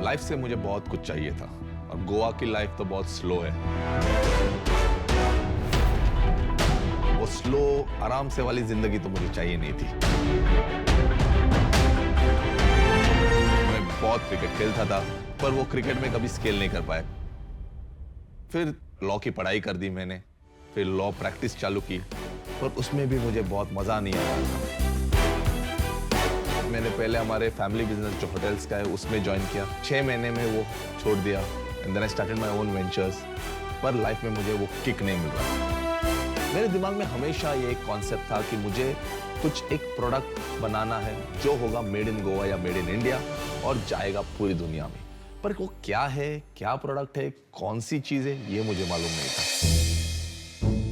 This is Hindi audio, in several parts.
लाइफ से मुझे बहुत कुछ चाहिए था और गोवा की लाइफ तो बहुत स्लो है। वो स्लो आराम से वाली जिंदगी तो मुझे चाहिए नहीं थी। मैं बहुत क्रिकेट खेलता था पर वो क्रिकेट में कभी स्केल नहीं कर पाया। फिर लॉ की पढ़ाई कर दी मैंने, फिर लॉ प्रैक्टिस चालू की पर उसमें भी मुझे बहुत मजा नहीं आया। मैंने पहले हमारे फैमिली बिजनेस जो होटल्स का है उसमें ज्वाइन किया, 6 महीने में वो छोड़ दिया and then I started my own ventures. पर लाइफ में मुझे वो किक नहीं मिल रहा। मेरे दिमाग में हमेशा ये एक कॉन्सेप्ट था कि मुझे कुछ एक प्रोडक्ट बनाना है जो होगा मेड इन गोवा या मेड इन इंडिया और जाएगा पूरी दुनिया में। पर वो क्या है, क्या प्रोडक्ट है, कौन सी चीज है, ये मुझे मालूम नहीं था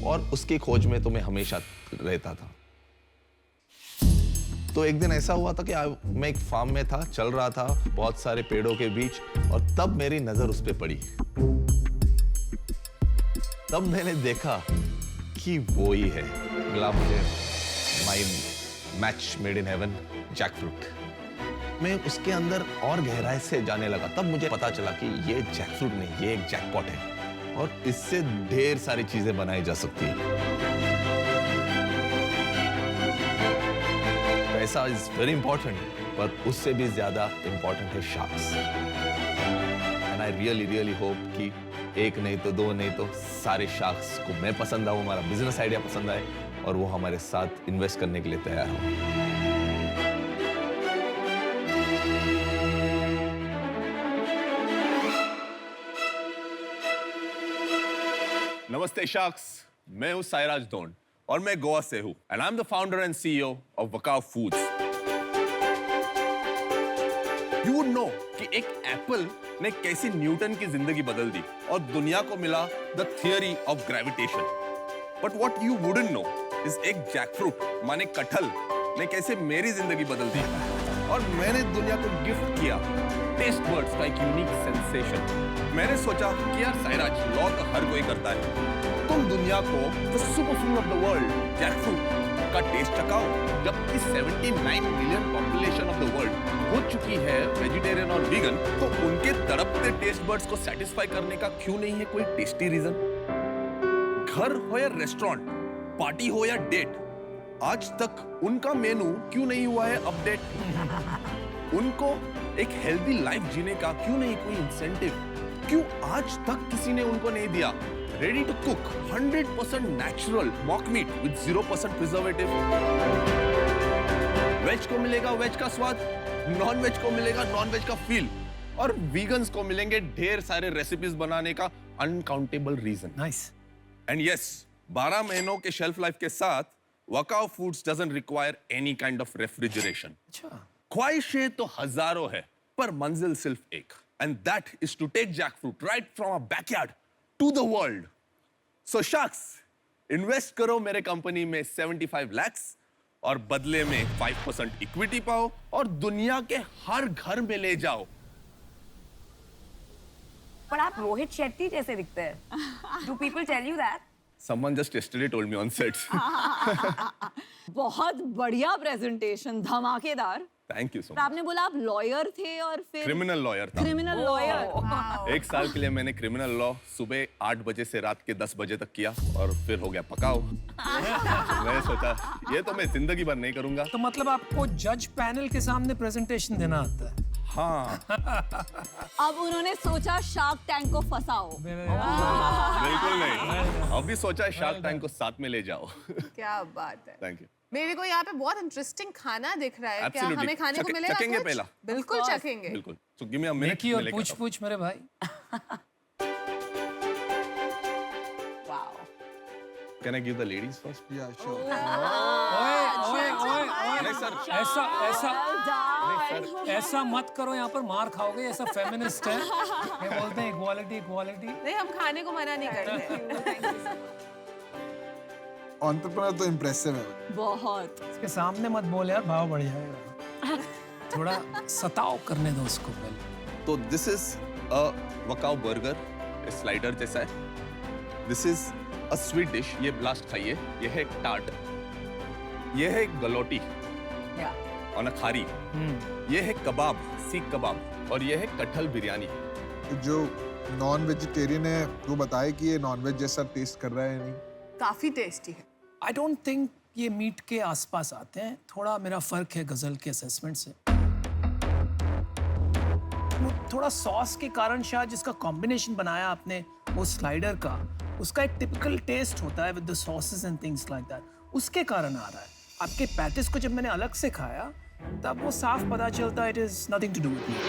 और उसकी खोज में तो मैं हमेशा रहता था। तो एक दिन ऐसा हुआ था कि मैं एक फार्म में था, चल रहा था बहुत सारे पेड़ों के बीच और तब मेरी नजर उस पे पड़ी। तब मैंने देखा कि वो ही है, मिला मुझे my match made in heaven, jackfruit. मैं उसके अंदर और गहराई से जाने लगा। तब मुझे पता चला कि ये जैकफ्रूट नहीं, ये एक जैकपॉट है और इससे ढेर सारी चीजें बनाई जा सकती है। पैसा इज वेरी इंपॉर्टेंट पर उससे भी ज्यादा इंपॉर्टेंट है sharks. And I really hope कि एक नहीं तो दो नहीं तो सारे शार्क्स को मैं पसंद आऊं, हमारा बिजनेस आइडिया पसंद आए और वो हमारे साथ इन्वेस्ट करने के लिए तैयार हो। नमस्ते शार्क्स, मैं हूं सायराज दोंड और मैं गोवा से हूं and I am the founder and CEO of Wakao Foods. You would know कि एक एप्पल ने कैसी न्यूटन की जिंदगी बदल दी और दुनिया को मिला the theory of gravitation. But what you wouldn't know is एक जैकफ्रूट माने कटहल ने कैसे मेरी जिंदगी बदल दी और मैंने दुनिया को गिफ्ट किया टेस्ट बर्ड्स का एक यूनिक सेंसेशन। मैंने सोचा कि यार सायराज, लॉ तो हर कोई करता है, तुम दुनिया को the super food of the world jackfruit का टेस्ट चखाओ। जबकि 79 million population of the world हो चुकी है वेजिटेरियन और वीगन, तो उनके तड़पते टेस्ट बर्ड्स को सेटिस्फाई करने का क्यों नहीं है कोई टेस्टी रीजन? घर हो या रेस्टोरेंट, पार्टी हो या डेट, आज तक उनका मेनू क्यों नहीं हुआ है अपडेट? उनको एक हेल्दी लाइफ जीने का क्यों नहीं कोई इंसेंटिव? क्यों आज तक किसी ने उनको नहीं दिया ready to cook 100% natural mock meet with 0% preservative? Veg को मिलेगा वेज का स्वाद, नॉन वेज को मिलेगा नॉन वेज का फील और वीगन्स को मिलेंगे ढेर सारे रेसिपीज बनाने का uncountable reason. Nice. And yes, 12 महीनों के शेल्फ लाइफ के साथ वकाव foods doesn't require any kind of refrigeration. अच्छा। ख्वाहिशें तो हजारों है पर मंजिल सिर्फ एक, and that is to take jackfruit right from our backyard to the world. So sharks, invest करो मेरे कंपनी में 75 lakhs और बदले में 5% इक्विटी पाओ और दुनिया के हर घर में ले जाओ। पर आप रोहित शेट्टी जैसे दिखते हैं। Do people tell you that? Someone just yesterday told me on set. बहुत बढ़िया प्रेजेंटेशन, धमाकेदार। थैंक यू सो और मच। आपने बोला आप लॉयर थे और फिर क्रिमिनल लॉयर था। Criminal lawyer. 1 साल के लिए मैंने क्रिमिनल लॉ सुबह 8 बजे से रात के 10 बजे तक किया और फिर हो गया पकाओ। मैंने सोचा ये तो मैं जिंदगी भर नहीं करूंगा। तो मतलब आपको जज पैनल के सामने प्रेजेंटेशन देना आता है? हाँ, अब उन्होंने सोचा शार्क टैंक को फंसाओ। बिल्कुल नहीं। अभी सोचा शार्क टैंक को साथ में ले जाओ। क्या बात है। Thank you. मेरे को यहाँ पे बहुत इंटरेस्टिंग खाना दिख रहा है। क्या Absolutely. हमें खाने को मिलेगा चखेंगे कुछ? पहला? बिल्कुल चखेंगे। बिल्कुल। So give me a minute, देखिए मैं और लेके पूछ आता हूँ। पूछ मेरे भाई। Wow. Can I give the ladies first? Yeah, sure. ओए ओए ओए ओए, नहीं सर। ऐसा मत करो, यहाँ पर मार खाओगे। ऐसा फेमिनिस्ट है, ये बोलते हैं इक्वालिटी इक्वालिटी। नहीं, हम खाने को मना नहीं करते। एंटरप्रेन्योर तो इम्प्रेसिव है। बहुत। इसके सामने मत बोल यार, भाव बढ़ जाएगा। थोड़ा सताओ करने दो उसको पहले। तो this is a Wakao burger, slider जैसा है। This is a sweet dish, ये लास्ट खाइए। ये है टार्ट, ये है गलोटी ऑन अ खारी। ये है कबाब, सीख कबाब, और ये है कटहल बिरयानी। जो नॉन वेजिटेरियन है वो बताए कि ये नॉन वेज जैसा टेस्ट कर रहा है या नहीं। काफी टेस्टी है। आई डोंट थिंक ये मीट के आसपास आते हैं। थोड़ा मेरा फर्क है गजल के असेसमेंट से। वो थोड़ा सॉस के कारण शायद जिसका कॉम्बिनेशन बनाया आपने वो स्लाइडर का, उसका एक टिपिकल टेस्ट होता है with the sauces and things like that, उसके कारण आ रहा है। आपके पैटिस को जब मैंने अलग से खाया तब वो साफ पता चलता है it is nothing to do with meat.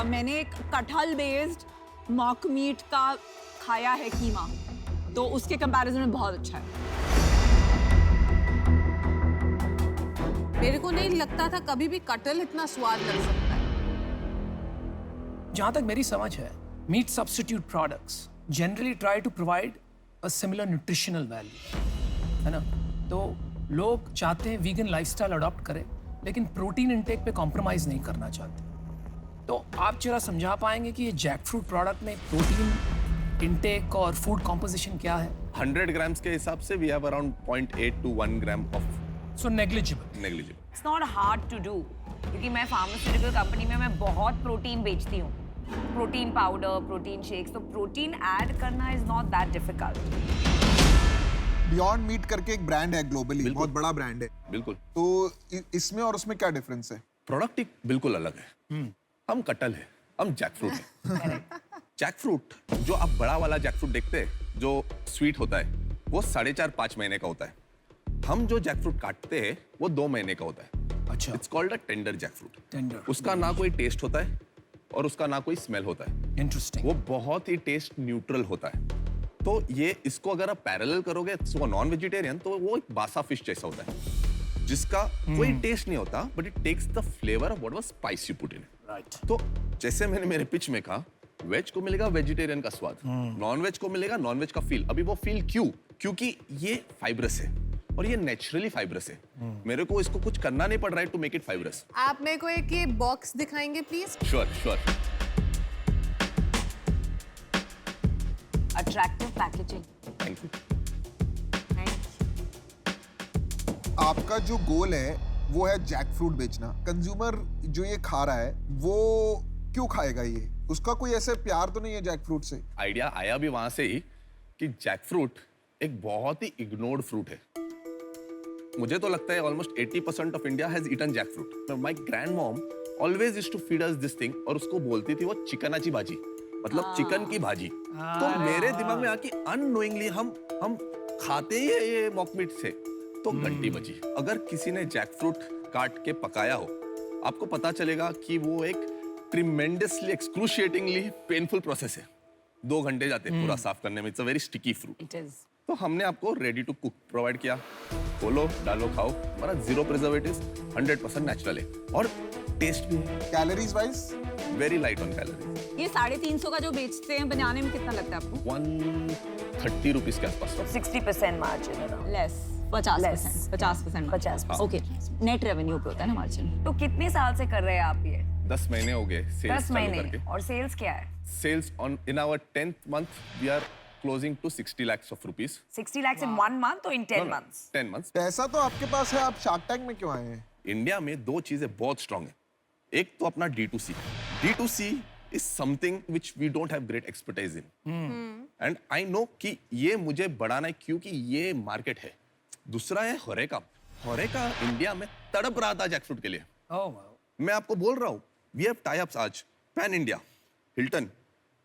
मैंने एक कटहल बेस्ड मॉक मीट का खाया है कीमा, तो उसके कंपैरिजन में बहुत अच्छा है। मेरे को नहीं लगता था कभी भी कटहल इतना स्वाद लग सकता है। जहाँ तक मेरी समझ है, meat substitute products generally try to provide a similar nutritional value, है ना? तो लोग चाहते हैं वीगन लाइफस्टाइल अडॉप्ट करें, लेकिन प्रोटीन इंटेक पे कॉम्प्रोमाइज नहीं करना चाहते। तो आप जरा समझा पाएंगे कि ये जैक फ्रूट प्रोडक्ट में प्रोटीन इंटेक और फूड कॉम्पोजिशन क्या है? 100 ग्राम्स के हिसाब से we have around 0.8 to 1 gram of so negligible. negligible. It's not hard to do क्योंकि मैं फार्मास्यूटिकल कंपनी में मैं बहुत प्रोटीन बेचती हूँ, प्रोटीन पाउडर, प्रोटीन शेक्स, तो प्रोटीन ऐड करना is not that difficult. Beyond meat करके एक ब्रांड है ग्लोबली, बहुत बड़ा ब्रांड है। बिल्कुल। तो इसमें और उसमें क्या डिफरेंस है? प्रोडक्ट एक बिल्कुल अलग है। हम कटहल है, हम जैकफ्रूट है। जैकफ्रूट जो आप बड़ा वाला जैकफ्रूट देखते हैं जो स्वीट होता है वो 4.5-5 महीने का होता है। हम जो जैकफ्रूट काटते हैं वो 2 महीने का होता है। अच्छा, it's called a tender jackfruit. Tender. उसका ना कोई टेस्ट होता है और उसका ना कोई स्मेल होता है। इंटरेस्टिंग। वो बहुत ही टेस्ट न्यूट्रल होता है। तो ये इसको अगर आप पैरेलल करोगे तो नॉन वेजिटेरियन तो वो एक बासा फिश जैसा होता है जिसका कोई टेस्ट नहीं होता, but it takes the flavour of whatever spice you put in. Right. तो जैसे मैंने मेरे पिच में कहा, वेज को मिलेगा वेजिटेरियन का स्वाद, नॉन वेज को मिलेगा नॉन वेज का फील। अभी वो फील क्यों? क्योंकि ये फाइब्रस है और ये नेचुरली फाइब्रस है। मेरे को इसको कुछ करना नहीं पड़ रहा है टू मेक इट फाइब्रस। आप मेरे को एक ये बॉक्स दिखाएंगे please? Sure sure. Attractive packaging. Thank you. आपका जो गोल है वो है जैक फ्रूट बेचना। कंज्यूमर जो ये खा रहा है वो क्यों खाएगा? ये उसका कोई ऐसे प्यार तो नहीं है जैक फ्रूट से? आइडिया आया भी वहां से ही कि जैक फ्रूट एक बहुत ही इग्नोर्ड फ्रूट है। मुझे तो लगता है almost 80% of India has eaten jackfruit. My grand mom always used to feed us this thing, और उसको बोलती थी वो चिकनाची भाजी, मतलब चिकन की भाजी। तो मेरे दिमाग में आके अननोइंगली हम खाते ही ये मॉक मीट से, तो घंटी बजी। अगर किसी ने जैक फ्रूट काट के पकाया हो, आपको पता चलेगा कि वो एक ट्रिमेंडसली एक्सक्रूशिएटिंगली पेनफुल प्रोसेस है। 2 घंटे जाते हैं पूरा साफ करने में। It's a very sticky fruit. It is. तो हमने आपको रेडी टू कुक प्रोवाइड किया। खोलो, डालो, खाओ। हमारा 0 प्रिजर्वेटिव्स, 100% नेचुरल है और टेस्ट भी है। Calories wise very light on calories. ये 350 का जो बेचते हैं बनाने में कितना लगता है आपको? 130 रुपीज के आसपास। 60% margin. Less 50%। 50%। 50%। Okay, net revenue पे होता है ना मार्जिन। तो कितने साल से कर रहे हैं आप ये? 10 महीने हो गए 10 सेल्स चालू महीने। करके। और सेल्स क्या है? Sales in our 10th month, we are closing to 60 lakhs of rupees. 60 lakhs in 1 month or in 10 months? 10 months. पैसा तो आपके पास है, आप शार्क टैंक में क्यों आए हैं? इंडिया में 2 चीजें बहुत स्ट्रांग है। एक तो अपना D2C। D2C is something which we don't have great expertise in. And I know कि ये मुझे बढ़ाना है क्योंकि ये मार्केट है। दूसरा है होरेका। होरेका इंडिया में तड़प रहा था जैकफ्रूट के लिए। Oh wow. मैं आपको बोल रहा हूँ, वी हैव टाई अप्स आज pan India, Hilton,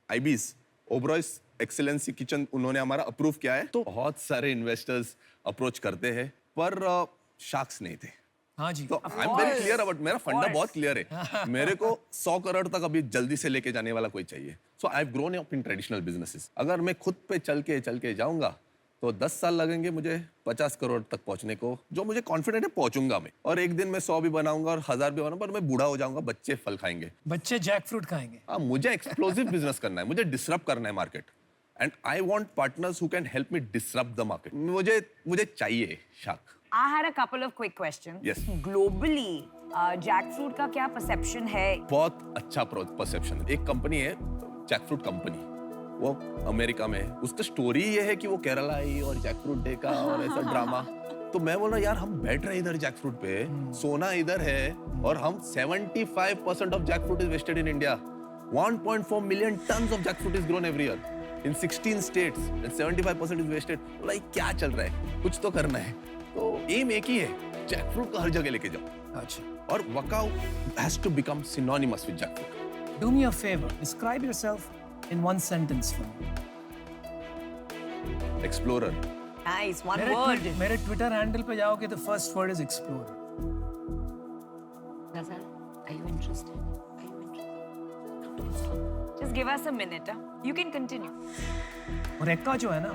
Ibis, Oberoi's excellency kitchen उन्होंने हमारा अप्रूव किया है। तो बहुत सारे इन्वेस्टर्स अप्रोच करते हैं, पर शार्क्स नहीं थे। हाँ जी। तो I am very clear about, मेरा फंडा बहुत क्लियर है। मेरे को 100 करोड़ तक अभी जल्दी से लेके जाने वाला कोई चाहिए। So I have grown up in traditional businesses. अगर मैं खुद पे चल के जाऊंगा तो 10 साल लगेंगे मुझे 50 करोड़ तक पहुंचने को, जो मुझे कॉन्फिडेंट है पहुंचूंगा मैं। और एक दिन मैं 100 भी बनाऊंगा और 1000 भी बनाऊंगा, पर मैं बूढ़ा हो जाऊंगा, बच्चे फल खाएंगे। बच्चे जैक फ्रूट खाएंगे। मुझे एक्सप्लोसिव बिजनेस करना है, मुझे डिसरप्ट करना है market, and I want partners who can help me disrupt the market. मुझे चाहिए shark. I had a couple of quick questions. Yes. Globally, jackfruit का क्या परसेप्शन है? बहुत अच्छा परसेप्शन है। एक कंपनी है जैकफ्रूट कंपनी, वो अमेरिका में है। उसका स्टोरी ये है कि वो केरला आई और जैकफ्रूट डे का और ऐसा ड्रामा। तो मैं बोल रहा यार हम बैठ रहे इधर जैक फ्रूट पे, सोना इधर है और हम 75% of jackfruit is wasted in India. 1.4 million tons of jackfruit is grown every year in 16 states and 75% is wasted. Like क्या चल रहा है? कुछ तो करना है. तो एम एक ही है, जैकफ्रूट को हर जगह लेके जाओ. अच्छा. और वकाउ has to become synonymous with jackfruit. Do me a favor. Describe yourself in one sentence for me. Explorer. Nice, one word. मेरे Twitter handle पे जाओगे तो first word is explorer. Ghazal, are you interested? Are you interested? Just give us a minute. You can continue. और एक्का जो है ना,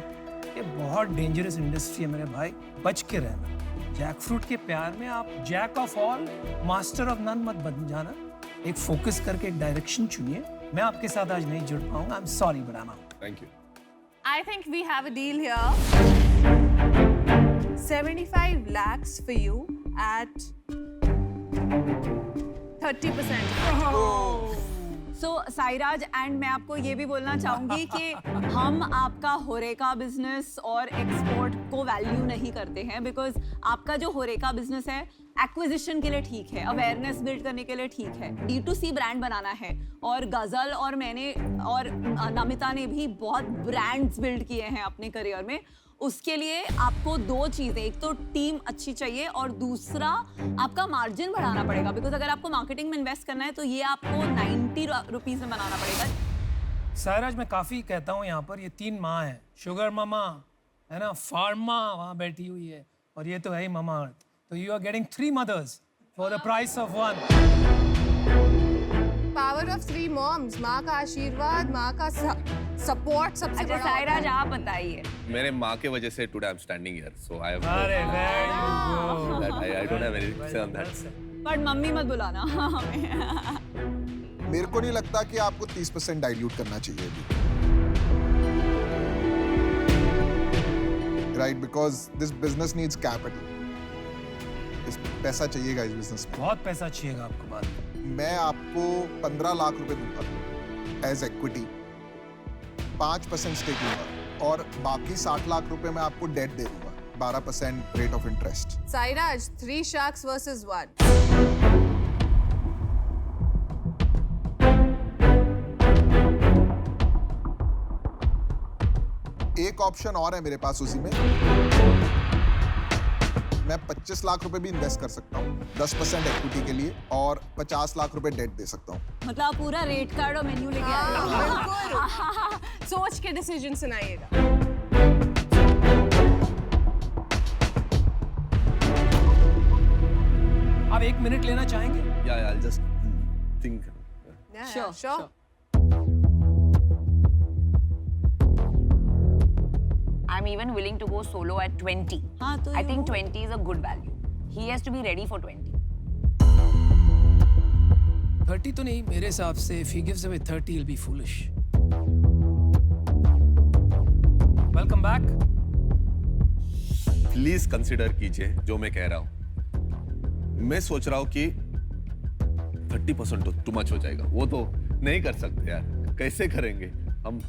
ये बहुत डेंजरस इंडस्ट्री है मेरे भाई, बच के रहना. जैक फ्रूट के प्यार में आप jack of all master of none मत बन जाना. एक फोकस करके एक डायरेक्शन चुनिए. मैं आपके साथ आज नहीं जुड़ पाऊंगा. I am sorry but I am out. Thank you. I think we have a deal here. 75 lakhs for you at 30%. So Sairaj and मैं आपको ये भी बोलना चाहूंगी कि हम आपका होरेका बिजनेस और एक्सपोर्ट को वैल्यू नहीं करते हैं, बिकॉज आपका जो होरेका बिजनेस है एक्विजिशन के लिए ठीक है, अवेयरनेस बिल्ड करने के लिए ठीक है, D2C ब्रांड बनाना है. और गजल और मैंने और नमिता ने भी बहुत ब्रांड्स बिल्ड किए हैं अपने करियर में. उसके लिए आपको दो चीजें, एक तो टीम अच्छी चाहिए और दूसरा आपका मार्जिन बढ़ाना पड़ेगा, बिकॉज अगर आपको मार्केटिंग में इन्वेस्ट करना है तो ये आपको 90 रुपीज में बनाना पड़ेगा. सायराज मैं काफी कहता हूँ यहाँ पर, ये 3 माँ है. शुगर मामा है ना, फार्मा वहाँ बैठी हुई है, और ये तो है ही मामा अर्थ. तो you are getting 3 mothers for the price of 1. Power of 3 moms. माँ का आशीर्वाद, माँ का सपोर्ट सबसे अच्छा बड़ा. सायराज आप बताइए. मेरे माँ के वजह से today I'm standing here, so I have अरे there you go. that I don't have anything to say on that. But mummy मत बुलाना हमें. मेरे को नहीं लगता कि आपको 30% डाइल्यूट करना चाहिए अभी. Right, because this business needs capital. पैसा चाहिएगा इस बिजनेस में. बहुत पैसा चाहिएगा आपको. बात मैं आपको 15 लाख रुपए दूंगा एज इक्विटी, 5% स्टेक लूंगा और बाकी 60 लाख रुपए मैं आपको डेट दे दूंगा, 12% rate of interest. Sairaj, 3 sharks versus 1. एक ऑप्शन और है मेरे पास उसी में. मैं 25 लाख रुपए भी इन्वेस्ट कर सकता हूँ 10% इक्विटी के लिए, और 50 लाख रुपए डेट दे सकता हूँ. मतलब आप पूरा रेट कार्ड और मेन्यू लेके आए हो. बिल्कुल. सोच के डिसीजन सुनाइएगा. आप 1 मिनट लेना चाहेंगे? Yeah, I'll just think. Yeah, Sure, sure. I'm even willing to go solo at 20. हाँ, तो I you- think 20 is a good value. He has to be ready for 20. 30 तो नहीं मेरे हिसाब से. If he gives away 30, he'll be foolish. Welcome back. Please consider कीजिए जो मैं कह रहा हूँ. मैं सोच रहा हूँ कि 30% तो टू मच हो जाएगा. वो तो नहीं कर सकते यार. कैसे करेंगे हम?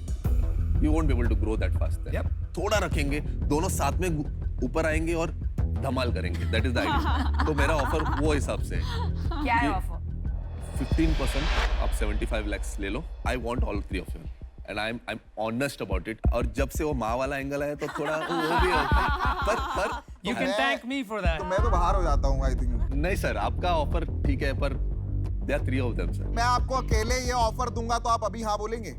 We won't be able to grow that fast. Yep. थोड़ा रखेंगे, दोनों साथ में ऊपर आएंगे और धमाल करेंगे. That is the idea. तो मेरा ऑफर वो हिसाब से है. क्या है ये- ऑफर? 15% आप 75 lakhs ले लो. I want all 3 of you. And I'm honest about it. और जब से वो माँ वाला एंगल आया तो थोड़ा वो भी होता है. पर You can thank me for that. तो मैं तो बाहर हो जाता हूँ आई थिंक. नहीं सर, आपका ऑफर ठीक है, पर there are 3 of them sir. मैं आपको अकेले ये ऑफर दूंगा तो आप अभी हाँ बोलेंगे?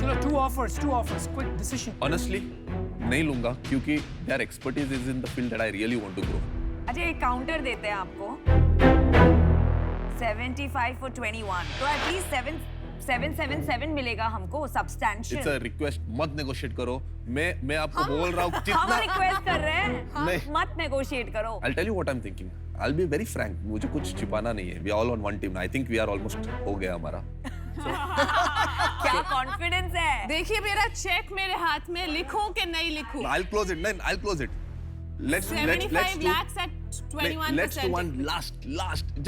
चलो 2 offers, quick decision. Honestly, नहीं लूंगा क्योंकि their expertise is in the field that I really want to grow. अच्छा एक काउंटर देते हैं आपको. 75 for 21. तो एटलीस्ट 777 मिलेगा हमको. It's substantial. a request. मत negotiate करो. मैं आपको बोल रहा हूँ हम जितना. रिक्वेस्ट कर रहे हैं. नहीं. मत नेगोशिएट करो. I'll tell you what I'm thinking. I'll be very frank. मुझे कुछ छिपाना नहीं है. We are all on one team. I think we are almost हो गया हमारा. क्या कॉन्फिडेंस है? देखिए मेरा चेक मेरे हाथ में, लिखूं कि नहीं लिखूं? I'll close it. Then I'll close it. Let's 75 do. lakhs at 21%. Let's do one last.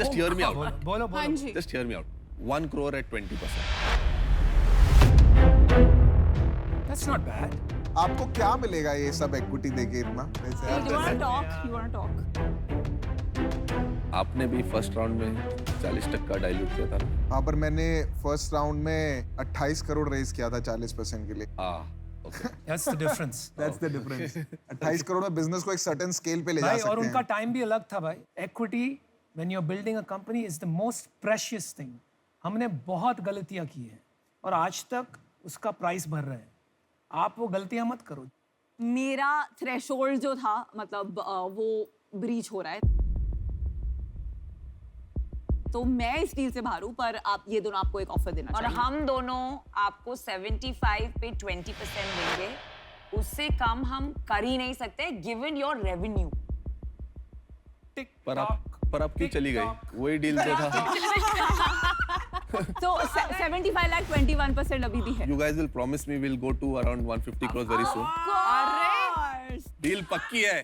Just hear me out. बोलो हाँ जी. Just hear me out. 1 crore at 20%. That's not bad. आपको क्या मिलेगा ये सब इक्विटी देके इतना? You wanna talk? You wanna talk? आपने भी फर्स्ट राउंड में 40% डाइल्यूट किया था ना? हाँ, पर मैंने फर्स्ट राउंड में 28 करोड़ रेज किया था 40% के लिए। Okay. That's the difference. That's the difference. 28 crore में बिजनेस को एक सर्टेन स्केल पे ले जा भाई सकते और हैं। उनका टाइम भी अलग था भाई. Equity when you're building a company is the most precious thing. हमने बहुत गलतियां की हैं और आज तक उसका प्राइस भर रहे हैं. आप वो गलतियां मत करो. मेरा थ्रेशोल्ड जो था मतलब वो ब्रीच हो रहा है, तो मैं इस डील से बाहर हूँ, पर आप ये दोनों आपको एक ऑफर देना और चाहिए। हम दोनों आपको 75 पे 20% देंगे, उससे कम हम कर ही नहीं सकते गिवन योर रेवेन्यू। पर आप क्यों चली गई? वही डील तो था। तो 75 लाख 21% अभी भी है। You guys will promise me we'll go to around 150 crores very soon. Deal पक्की है।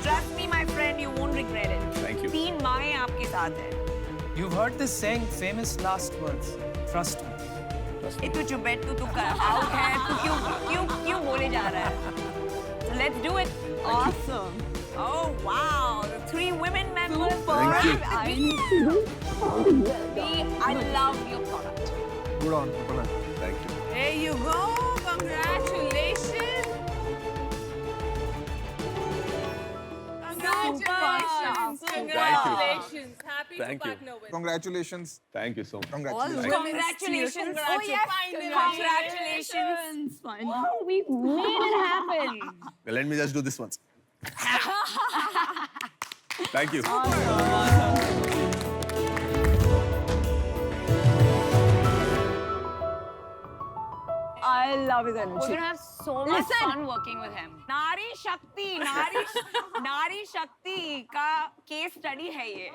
Trust me, my friend, you won't regret it. Thank you. 3 माएं आपके साथ हैं। You've heard this saying, famous last words. Trust me. ए तू चुप बैठ, तू कर आउट है, तू क्यों बोले जा रहा है? So let's do it. Awesome. Oh wow, the 3 women members. Thank you. I love your product. Good on, Purna. Thank you. There you go. Congratulations. Congratulations. Congratulations. Happy Thank to you. partner with. Congratulations. Thank you so much. Congratulations. Congratulations. Oh yes, congratulations. Finally. Oh, we made it happen. Let me just do this once. Thank you. I love his We're energy. gonna have so much fun working with him. नारी शक्ति का केस स्टडी है ये.